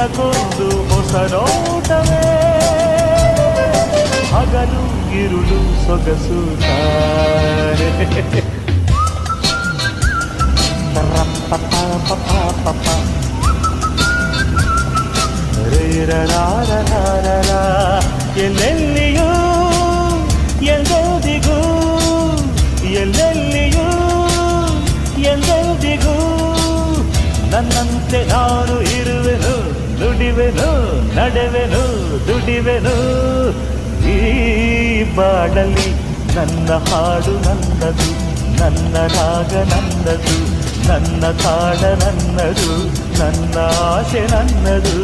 ದಿನಕ್ಕೊಂದು ಹೊಸ ನೋಟವೇ ಹಗಲು ಇರುಳು ಸೊಗಸು ತಾರೆ ಎಲ್ಲೆಲ್ಲಿಯೂ ಎಂದೆಂದಿಗೂ ಎಲ್ಲೆಲ್ಲಿಯೂ ಎಂದೆಂದಿಗೂ ನನ್ನಂತೆ ನಾನು ಇರುವೆನು ನುಡಿವೆನು ನಡೆವೆನು ದುಡಿವೆನು ಈ ಬಾಡಲಿ ನನ್ನ ಹಾಡು ನನ್ನದು ನನ್ನ ರಾಗ ನನ್ನದು ನನ್ನ ತಾಳ ನನ್ನದು ನನ್ನ ಆಸೆ ನನ್ನದು